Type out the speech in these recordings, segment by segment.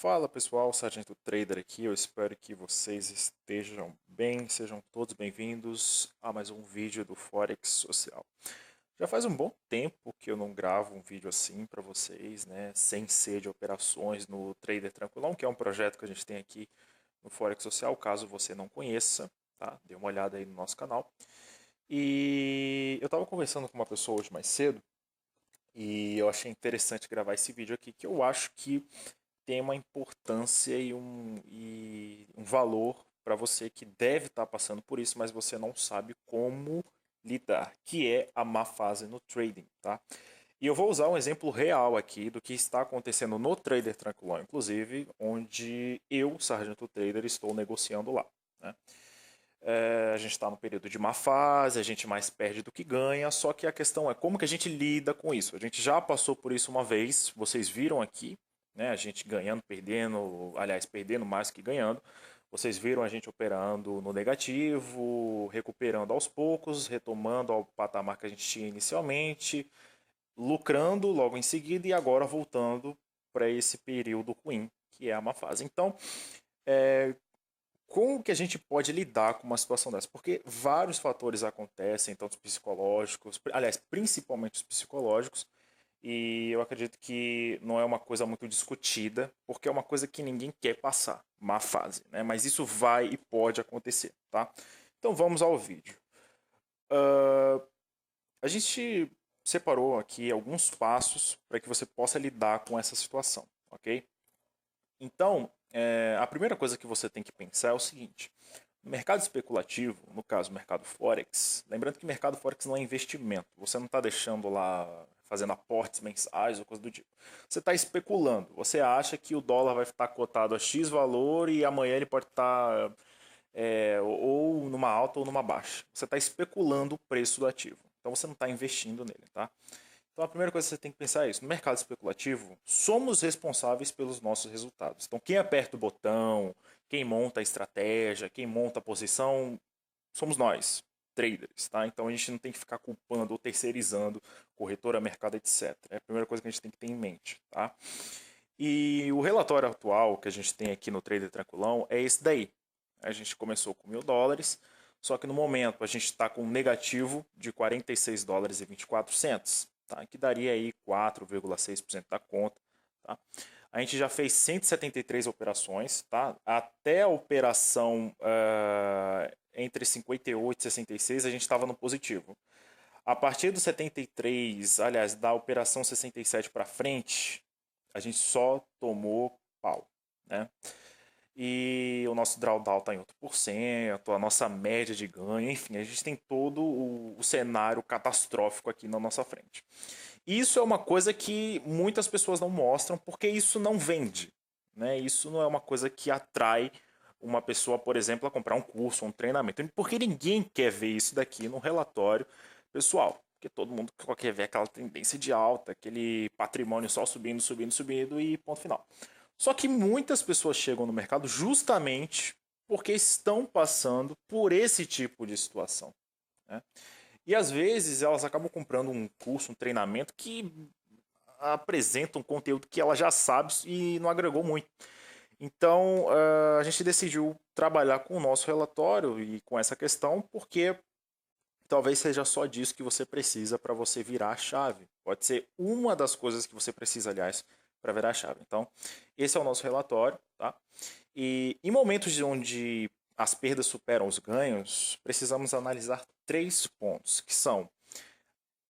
Fala pessoal, Sargento Trader aqui. Eu espero que vocês estejam bem, sejam todos bem-vindos a mais um vídeo do Forex Social. Já faz um bom tempo que eu não gravo um vídeo assim para vocês, né, sem ser de operações no Trader Tranquilão, que é um projeto que a gente tem aqui no Forex Social. Caso você não conheça, tá? Dê uma olhada aí no nosso canal. E eu estava conversando com uma pessoa hoje mais cedo e eu achei interessante gravar esse vídeo aqui, que eu acho que tem uma importância e um valor para você que deve estar passando por isso, mas você não sabe como lidar, que é a má fase no trading, tá? E eu vou usar um exemplo real aqui do que está acontecendo no Trader Tranquilão, inclusive, onde eu, Sargento Trader, estou negociando lá, né? A gente está no período de má fase, a gente mais perde do que ganha, só que a questão é como que a gente lida com isso. A gente já passou por isso uma vez, vocês viram aqui, né? A gente ganhando, perdendo, aliás, perdendo mais que ganhando. Vocês viram a gente operando no negativo, recuperando aos poucos, retomando ao patamar que a gente tinha inicialmente, lucrando logo em seguida e agora voltando para esse período ruim, que é a má fase. Então, como que a gente pode lidar com uma situação dessa? Porque vários fatores acontecem, tanto psicológicos, aliás, principalmente os psicológicos, e eu acredito que não é uma coisa muito discutida, porque é uma coisa que ninguém quer passar, má fase, né? Mas isso vai e pode acontecer, tá? Então vamos ao vídeo. A gente separou aqui alguns passos para que você possa lidar com essa situação, ok? Então, a primeira coisa que você tem que pensar é o seguinte: no mercado especulativo, no caso mercado Forex, lembrando que mercado Forex não é investimento, você não está deixando lá fazendo aportes mensais ou coisa do tipo. Você está especulando, você acha que o dólar vai estar cotado a X valor e amanhã ele pode estar ou numa alta ou numa baixa. Você está especulando o preço do ativo, então você não está investindo nele, tá? Então a primeira coisa que você tem que pensar é isso. No mercado especulativo, somos responsáveis pelos nossos resultados. Então quem aperta o botão, quem monta a estratégia, quem monta a posição, somos nós, traders, tá? Então a gente não tem que ficar culpando ou terceirizando corretora, mercado, etc. É a primeira coisa que a gente tem que ter em mente, tá? E o relatório atual que a gente tem aqui no Trader Tranquilão é esse daí. A gente começou com US$ 1.000, só que no momento a gente está com um negativo de US$ 46,24, tá? Que daria aí 4,6% da conta, tá? A gente já fez 173 operações, tá? Até a operação entre 58 e 66 a gente estava no positivo. A partir do 73, aliás, da operação 67 para frente, a gente só tomou pau, né? E o nosso drawdown está em 8%, a nossa média de ganho, enfim, a gente tem todo o cenário catastrófico aqui na nossa frente. Isso é uma coisa que muitas pessoas não mostram porque isso não vende, né? Isso não é uma coisa que atrai uma pessoa, por exemplo, a comprar um curso, um treinamento, porque ninguém quer ver isso daqui no relatório pessoal. Porque todo mundo quer ver aquela tendência de alta, aquele patrimônio só subindo, subindo, subindo e ponto final. Só que muitas pessoas chegam no mercado justamente porque estão passando por esse tipo de situação, né? E às vezes elas acabam comprando um curso, um treinamento que apresenta um conteúdo que ela já sabe e não agregou muito. Então a gente decidiu trabalhar com o nosso relatório e com essa questão porque talvez seja só disso que você precisa para você virar a chave. Pode ser uma das coisas que você precisa, aliás, para virar a chave. Então, esse é o nosso relatório, tá? E em momentos onde as perdas superam os ganhos, precisamos analisar três pontos, que são,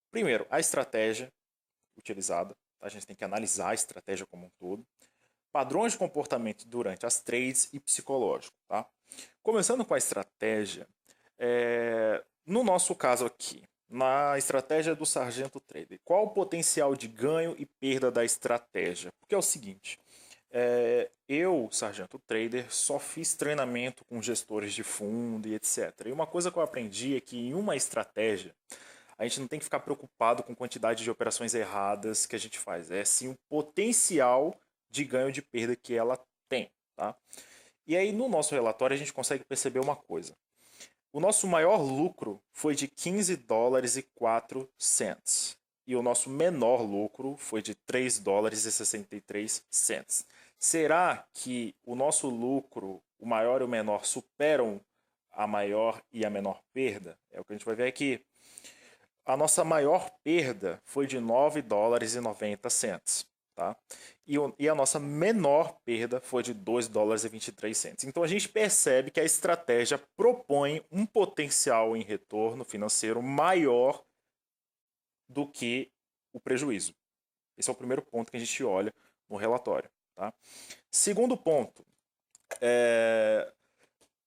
primeiro, a estratégia utilizada. Tá? A gente tem que analisar a estratégia como um todo. Padrões de comportamento durante as trades e psicológico. Tá? Começando com a estratégia, no nosso caso aqui, na estratégia do Sargento Trader, qual o potencial de ganho e perda da estratégia? Porque é o seguinte, eu, Sargento Trader, só fiz treinamento com gestores de fundo e etc. E uma coisa que eu aprendi é que em uma estratégia, a gente não tem que ficar preocupado com a quantidade de operações erradas que a gente faz. É sim o potencial de ganho ou de perda que ela tem. Tá? E aí no nosso relatório a gente consegue perceber uma coisa. O nosso maior lucro foi de US$ 15,04. E o nosso menor lucro foi de US$ 3,63. Será que o nosso lucro, o maior e o menor, superam a maior e a menor perda? É o que a gente vai ver aqui. A nossa maior perda foi de 9 dólares e 90 cents, tá? E a nossa menor perda foi de 2 dólares e 23 cents. Então a gente percebe que a estratégia propõe um potencial em retorno financeiro maior do que o prejuízo. Esse é o primeiro ponto que a gente olha no relatório, tá? Segundo ponto,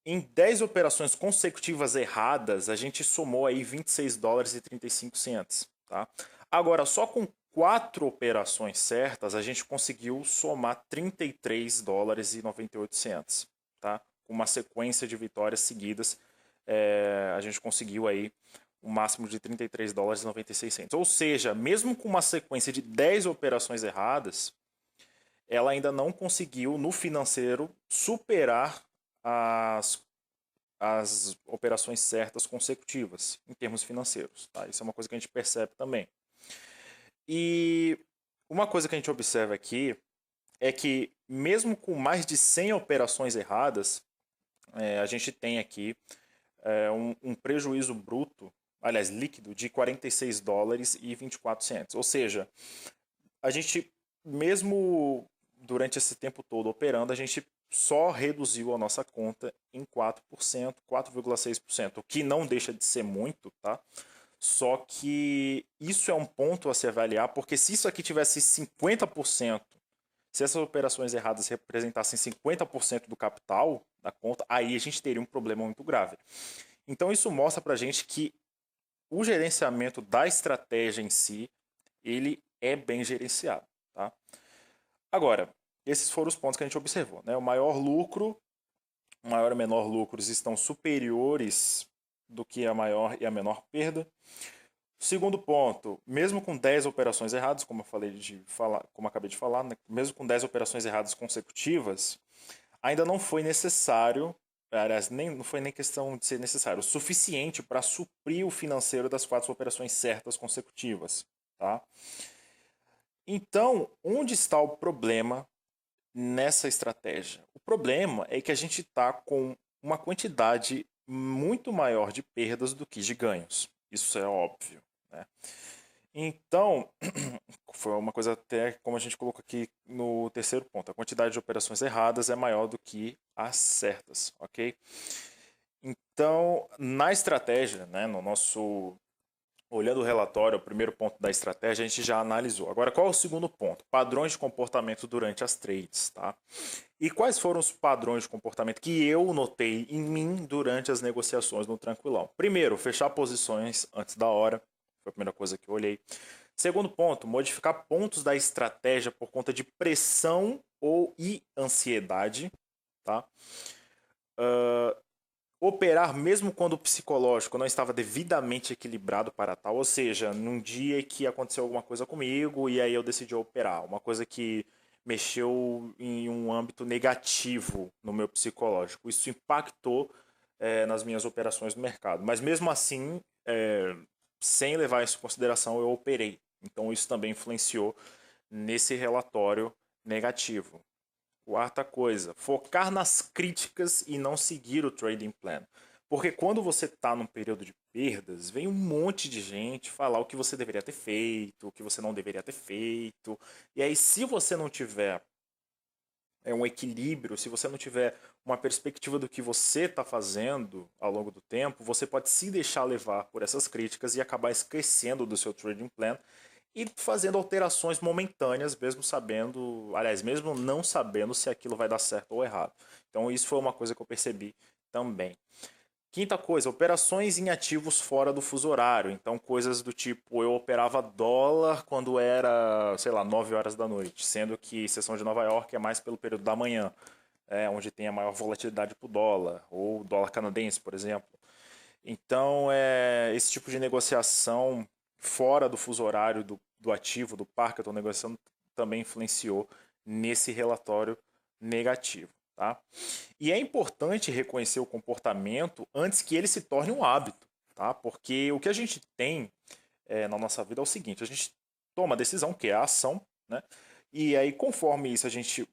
em 10 operações consecutivas erradas, a gente somou aí 26 dólares e 35 centos, tá? Agora, só com 4 operações certas, a gente conseguiu somar 33 dólares e 98 centos, tá? Com uma sequência de vitórias seguidas, a gente conseguiu aí um máximo de 33 dólares e 96 centos. Ou seja, mesmo com uma sequência de 10 operações erradas, ela ainda não conseguiu, no financeiro, superar as, as operações certas consecutivas, em termos financeiros. Tá? Isso é uma coisa que a gente percebe também. E uma coisa que a gente observa aqui é que, mesmo com mais de 100 operações erradas, a gente tem aqui um prejuízo bruto, aliás, líquido, de 46 dólares e 24 centos. Ou seja, a gente, mesmo durante esse tempo todo operando, a gente só reduziu a nossa conta em 4%, 4,6%, o que não deixa de ser muito, tá? Só que isso é um ponto a se avaliar, porque se isso aqui tivesse 50%, se essas operações erradas representassem 50% do capital da conta, aí a gente teria um problema muito grave. Então isso mostra pra gente que o gerenciamento da estratégia em si, ele é bem gerenciado, tá? Agora, esses foram os pontos que a gente observou, né? O maior lucro, o maior e menor lucros estão superiores do que a maior e a menor perda. Segundo ponto, mesmo com 10 operações erradas, como acabei de falar, né? Mesmo com 10 operações erradas consecutivas, ainda não foi necessário, aliás, não foi nem questão de ser necessário, o suficiente para suprir o financeiro das 4 operações certas consecutivas, tá? Então, onde está o problema nessa estratégia? O problema é que a gente está com uma quantidade muito maior de perdas do que de ganhos. Isso é óbvio, né? Então, foi uma coisa até como a gente colocou aqui no terceiro ponto. A quantidade de operações erradas é maior do que as certas, ok? Então, na estratégia, né, no nosso olhando o relatório, o primeiro ponto da estratégia a gente já analisou. Agora, qual é o segundo ponto? Padrões de comportamento durante as trades, tá? E quais foram os padrões de comportamento que eu notei em mim durante as negociações no Tranquilão? Primeiro, fechar posições antes da hora, foi a primeira coisa que eu olhei. Segundo ponto, modificar pontos da estratégia por conta de pressão e ansiedade, tá? Operar mesmo quando o psicológico não estava devidamente equilibrado para tal, ou seja, num dia que aconteceu alguma coisa comigo e aí eu decidi operar, uma coisa que mexeu em um âmbito negativo no meu psicológico. Isso impactou nas minhas operações no mercado, mas mesmo assim, sem levar isso em consideração, eu operei. Então isso também influenciou nesse relatório negativo. Quarta coisa, focar nas críticas e não seguir o trading plan. Porque quando você está num período de perdas, vem um monte de gente falar o que você deveria ter feito, o que você não deveria ter feito. E aí, se você não tiver um equilíbrio, se você não tiver uma perspectiva do que você está fazendo ao longo do tempo, você pode se deixar levar por essas críticas e acabar esquecendo do seu trading plan e fazendo alterações momentâneas, mesmo sabendo, aliás, mesmo não sabendo se aquilo vai dar certo ou errado. Então isso foi uma coisa que eu percebi também. Quinta coisa, operações em ativos fora do fuso horário. Então coisas do tipo, eu operava dólar quando era, sei lá, 9 horas da noite, sendo que sessão de Nova York é mais pelo período da manhã, onde tem a maior volatilidade para o dólar, ou dólar canadense, por exemplo. Então, esse tipo de negociação fora do fuso horário do ativo, do par que eu estou negociando, também influenciou nesse relatório negativo. Tá? E é importante reconhecer o comportamento antes que ele se torne um hábito. Tá? Porque o que a gente tem na nossa vida é o seguinte: a gente toma a decisão, que é a ação, né? E aí, conforme isso, a gente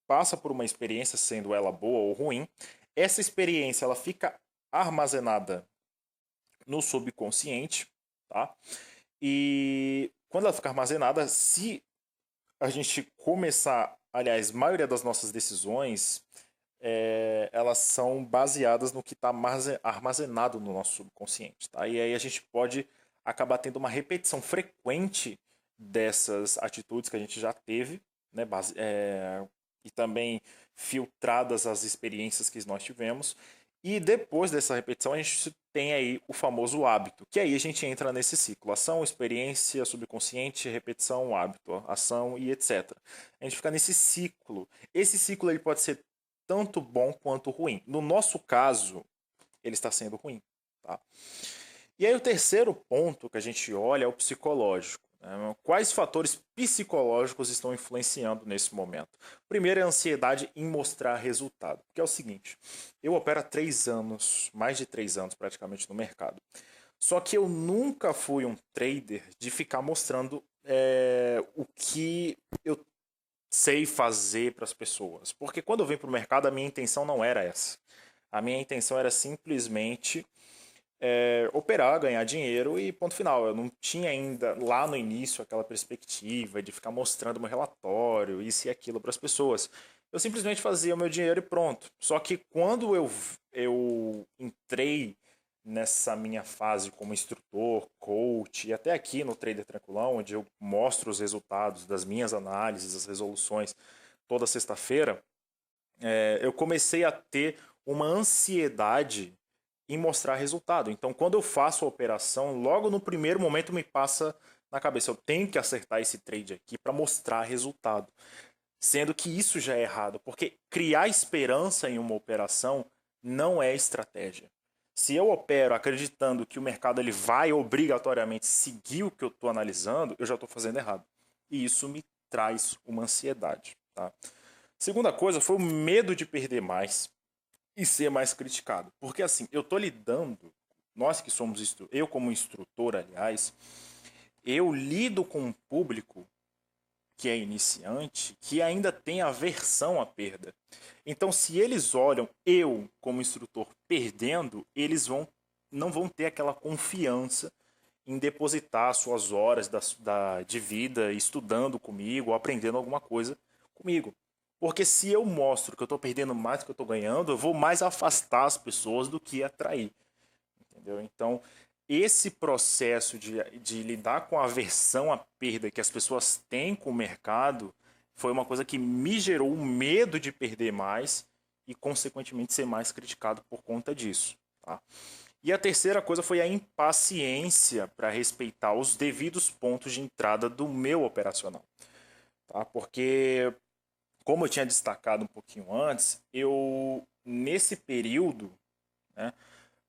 passa por uma experiência, sendo ela boa ou ruim, essa experiência ela fica armazenada no subconsciente, tá? E quando ela fica armazenada, se a gente começar, aliás, a maioria das nossas decisões, elas são baseadas no que está armazenado no nosso subconsciente, tá? E aí a gente pode acabar tendo uma repetição frequente dessas atitudes que a gente já teve, né? E também filtradas as experiências que nós tivemos. E depois dessa repetição, a gente tem aí o famoso hábito, que aí a gente entra nesse ciclo: ação, experiência, subconsciente, repetição, hábito, ação e etc. A gente fica nesse ciclo. Esse ciclo ele pode ser tanto bom quanto ruim. No nosso caso, ele está sendo ruim. Tá? E aí o terceiro ponto que a gente olha é o psicológico. Né? Quais fatores psicológicos estão influenciando nesse momento? Primeiro é a ansiedade em mostrar resultado. Porque é o seguinte, eu opero há 3 anos, mais de 3 anos praticamente no mercado. Só que eu nunca fui um trader de ficar mostrando o que eu sei fazer para as pessoas. Porque quando eu venho para o mercado, a minha intenção não era essa. A minha intenção era simplesmente operar, ganhar dinheiro e ponto final. Eu não tinha ainda lá no início aquela perspectiva de ficar mostrando meu relatório, isso e aquilo para as pessoas. Eu simplesmente fazia o meu dinheiro e pronto. Só que quando eu entrei nessa minha fase como instrutor, coach, e até aqui no Trader Tranquilão, onde eu mostro os resultados das minhas análises, as resoluções toda sexta-feira, eu comecei a ter uma ansiedade em mostrar resultado. Então, quando eu faço a operação, logo no primeiro momento me passa na cabeça, eu tenho que acertar esse trade aqui para mostrar resultado. Sendo que isso já é errado, porque criar esperança em uma operação não é estratégia. Se eu opero acreditando que o mercado ele vai obrigatoriamente seguir o que eu estou analisando, eu já estou fazendo errado. E isso me traz uma ansiedade. Tá? Segunda coisa foi o medo de perder mais e ser mais criticado. Porque assim, eu estou lidando, nós que somos, eu como instrutor, aliás, eu lido com um público que é iniciante, que ainda tem aversão à perda. Então, se eles olham eu como instrutor perdendo, eles não vão ter aquela confiança em depositar suas horas de vida estudando comigo, ou aprendendo alguma coisa comigo. Porque se eu mostro que eu estou perdendo mais do que eu estou ganhando, eu vou mais afastar as pessoas do que atrair. Entendeu? Então, esse processo de lidar com a aversão à perda que as pessoas têm com o mercado foi uma coisa que me gerou o medo de perder mais e, consequentemente, ser mais criticado por conta disso. Tá? E a terceira coisa foi a impaciência para respeitar os devidos pontos de entrada do meu operacional. Tá? Porque, como eu tinha destacado um pouquinho antes, nesse período, né,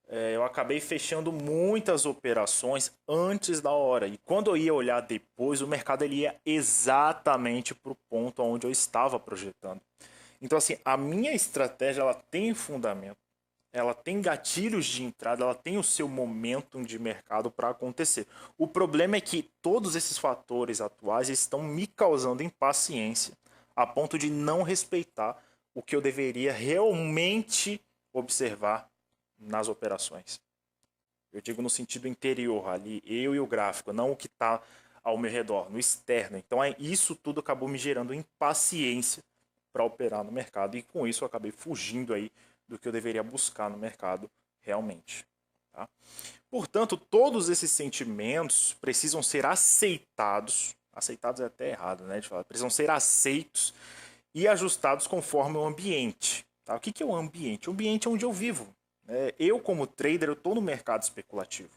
eu acabei fechando muitas operações antes da hora. E quando eu ia olhar depois, o mercado ele ia exatamente para o ponto onde eu estava projetando. Então, assim, a minha estratégia ela tem fundamento, ela tem gatilhos de entrada, ela tem o seu momento de mercado para acontecer. O problema é que todos esses fatores atuais estão me causando impaciência, a ponto de não respeitar o que eu deveria realmente observar nas operações. Eu digo no sentido interior, ali, eu e o gráfico, não o que está ao meu redor, no externo. Então, isso tudo acabou me gerando impaciência para operar no mercado e com isso eu acabei fugindo aí do que eu deveria buscar no mercado realmente. Tá? Portanto, todos esses sentimentos precisam ser aceitados. Aceitados é até errado, né? De falar, precisam ser aceitos e ajustados conforme o ambiente. Tá? O que é o ambiente? O ambiente é onde eu vivo. Eu, como trader, eu estou no mercado especulativo.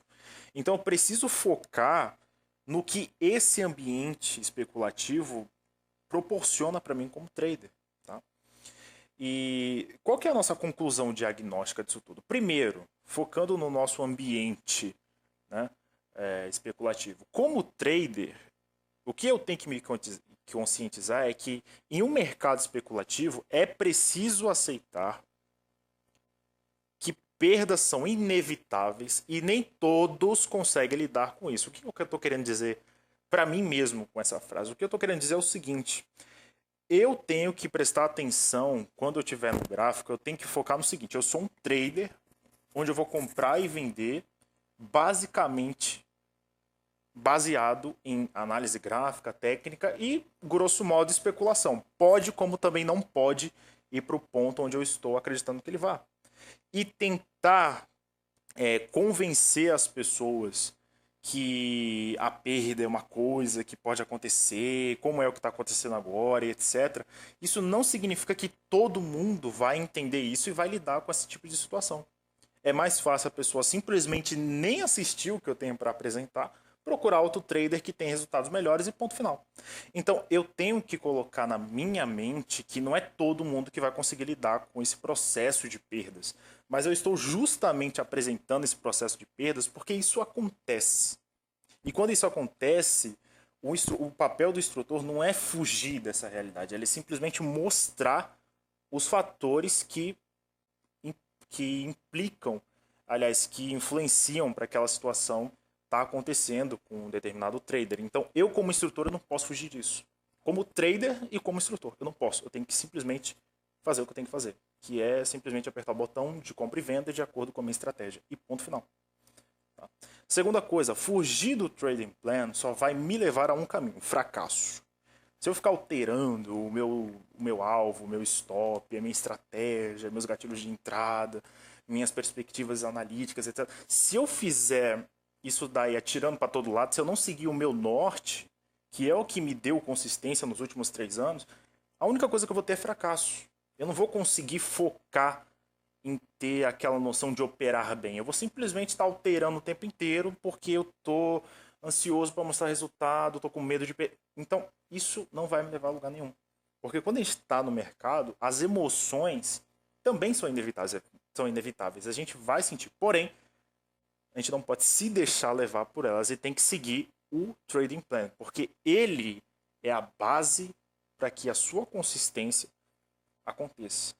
Então, eu preciso focar no que esse ambiente especulativo proporciona para mim como trader. Tá? E qual que é a nossa conclusão diagnóstica disso tudo? Primeiro, focando no nosso ambiente, né, especulativo. Como trader, o que eu tenho que me conscientizar é que em um mercado especulativo é preciso aceitar que perdas são inevitáveis e nem todos conseguem lidar com isso. O que eu estou querendo dizer para mim mesmo com essa frase? O que eu estou querendo dizer é o seguinte: eu tenho que prestar atenção quando eu estiver no gráfico, eu tenho que focar no seguinte, eu sou um trader onde eu vou comprar e vender basicamente baseado em análise gráfica, técnica e, grosso modo, especulação. Pode, como também não pode, ir para o ponto onde eu estou acreditando que ele vá. E tentar convencer as pessoas que a perda é uma coisa que pode acontecer, como é o que está acontecendo agora, e etc. Isso não significa que todo mundo vai entender isso e vai lidar com esse tipo de situação. É mais fácil a pessoa simplesmente nem assistir o que eu tenho para apresentar, procurar outro trader que tem resultados melhores e ponto final. Então eu tenho que colocar na minha mente que não é todo mundo que vai conseguir lidar com esse processo de perdas. Mas eu estou justamente apresentando esse processo de perdas porque isso acontece. E quando isso acontece, o papel do instrutor não é fugir dessa realidade, ele é simplesmente mostrar os fatores que implicam, aliás, que influenciam para aquela situação estar acontecendo com um determinado trader. Então, eu como instrutor, eu não posso fugir disso. Como trader e como instrutor, eu não posso. Eu tenho que simplesmente fazer o que eu tenho que fazer, que é simplesmente apertar o botão de compra e venda de acordo com a minha estratégia. E ponto final. Tá? Segunda coisa, fugir do trading plan só vai me levar a um caminho, fracasso. Se eu ficar alterando o meu alvo, o meu stop, a minha estratégia, meus gatilhos de entrada, minhas perspectivas analíticas, etc. Se eu fizer isso daí atirando para todo lado, se eu não seguir o meu norte, que é o que me deu consistência nos últimos 3 anos, a única coisa que eu vou ter é fracasso. Eu não vou conseguir focar em ter aquela noção de operar bem. Eu vou simplesmente estar alterando o tempo inteiro porque eu tô ansioso para mostrar resultado, tô com medo de então isso não vai me levar a lugar nenhum. Porque quando a gente está no mercado, as emoções também são inevitáveis, são inevitáveis. A gente vai sentir, porém, a gente não pode se deixar levar por elas e tem que seguir o trading plan, porque ele é a base para que a sua consistência aconteça.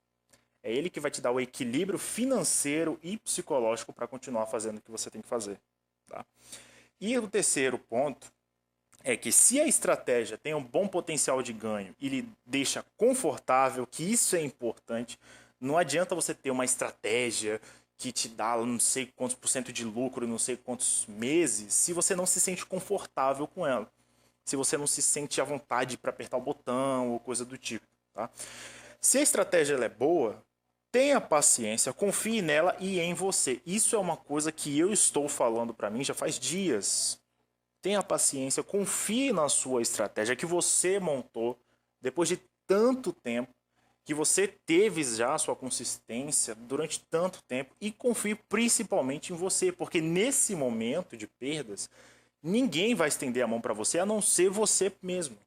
É ele que vai te dar o equilíbrio financeiro e psicológico para continuar fazendo o que você tem que fazer. Tá? E o terceiro ponto é que se a estratégia tem um bom potencial de ganho e lhe deixa confortável, que isso é importante, não adianta você ter uma estratégia que te dá não sei quantos por cento de lucro, não sei quantos meses, se você não se sente confortável com ela. Se você não se sente à vontade para apertar o botão ou coisa do tipo. Tá? Se a estratégia ela é boa, tenha paciência, confie nela e em você. Isso é uma coisa que eu estou falando para mim já faz dias. Tenha paciência, confie na sua estratégia que você montou depois de tanto tempo, que você teve já a sua consistência durante tanto tempo e confie principalmente em você, porque nesse momento de perdas, ninguém vai estender a mão para você a não ser você mesmo.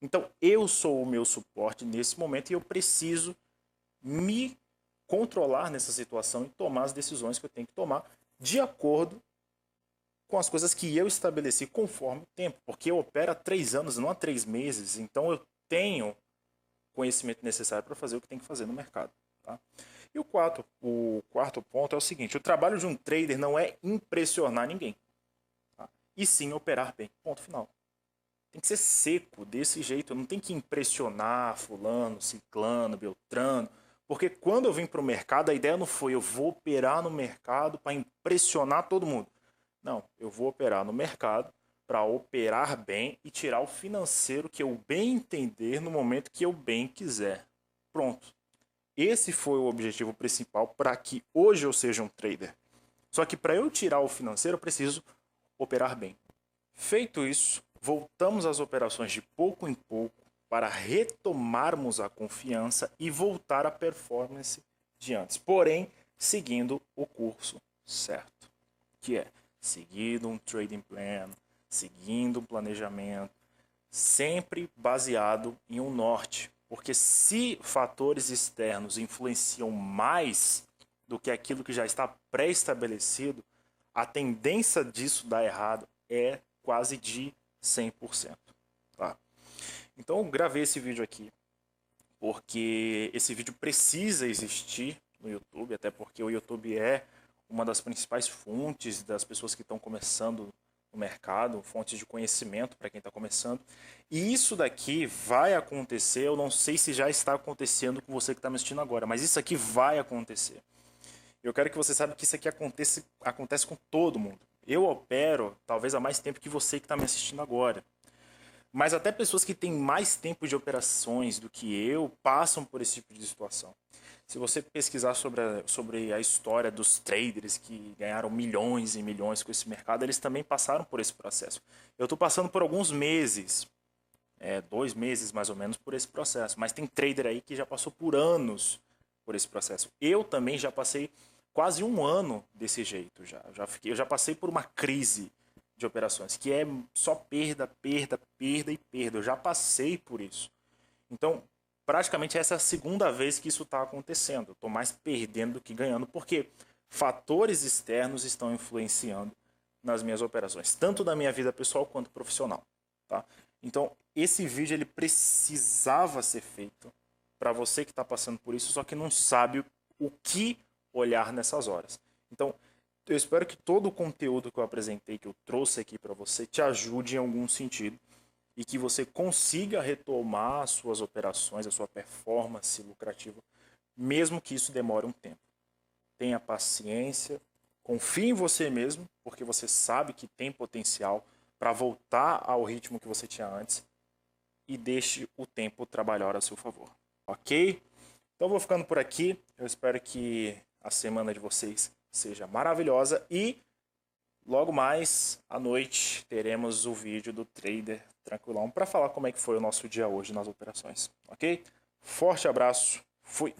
Então, eu sou o meu suporte nesse momento e eu preciso me controlar nessa situação e tomar as decisões que eu tenho que tomar de acordo com as coisas que eu estabeleci conforme o tempo, porque eu opero há 3 anos, não há 3 meses, então eu tenho conhecimento necessário para fazer o que tem que fazer no mercado. Tá? E o quarto ponto é o seguinte, o trabalho de um trader não é impressionar ninguém, tá? E sim operar bem, ponto final. Tem que ser seco, desse jeito, não tem que impressionar fulano, ciclano, beltrano, porque quando eu vim para o mercado, a ideia não foi eu vou operar no mercado para impressionar todo mundo. Não, eu vou operar no mercado para operar bem e tirar o financeiro que eu bem entender no momento que eu bem quiser. Pronto. Esse foi o objetivo principal para que hoje eu seja um trader. Só que para eu tirar o financeiro, eu preciso operar bem. Feito isso, voltamos às operações de pouco em pouco para retomarmos a confiança e voltar à performance de antes. Porém, seguindo o curso certo, que é seguindo um trading plan, seguindo um planejamento, sempre baseado em um norte. Porque se fatores externos influenciam mais do que aquilo que já está pré-estabelecido, a tendência disso dar errado é quase de 100%. Tá? Então eu gravei esse vídeo aqui porque esse vídeo precisa existir no YouTube, até porque o YouTube é uma das principais fontes das pessoas que estão começando no mercado, fontes de conhecimento para quem está começando. E isso daqui vai acontecer, eu não sei se já está acontecendo com você que está me assistindo agora, mas isso aqui vai acontecer. Eu quero que você saiba que isso aqui acontece com todo mundo. Eu opero talvez há mais tempo que você que está me assistindo agora. Mas até pessoas que têm mais tempo de operações do que eu passam por esse tipo de situação. Se você pesquisar sobre a história dos traders que ganharam milhões e milhões com esse mercado, eles também passaram por esse processo. Eu estou passando por alguns meses, 2 meses mais ou menos, por esse processo. Mas tem trader aí que já passou por anos por esse processo. Eu também já passei quase um ano desse jeito. Eu já passei por uma crise de operações, que é só perda, perda, perda e perda. Eu já passei por isso. Então, praticamente essa é a segunda vez que isso está acontecendo. Eu estou mais perdendo do que ganhando, porque fatores externos estão influenciando nas minhas operações, tanto da minha vida pessoal quanto profissional. Tá? Então, esse vídeo ele precisava ser feito para você que está passando por isso, só que não sabe o que olhar nessas horas. Então, eu espero que todo o conteúdo que eu apresentei, que eu trouxe aqui para você, te ajude em algum sentido e que você consiga retomar as suas operações, a sua performance lucrativa, mesmo que isso demore um tempo. Tenha paciência, confie em você mesmo, porque você sabe que tem potencial para voltar ao ritmo que você tinha antes e deixe o tempo trabalhar a seu favor. Ok? Então vou ficando por aqui. Eu espero que a semana de vocês seja maravilhosa e logo mais à noite teremos o vídeo do trader tranquilão para falar como é que foi o nosso dia hoje nas operações, ok? Forte abraço, fui!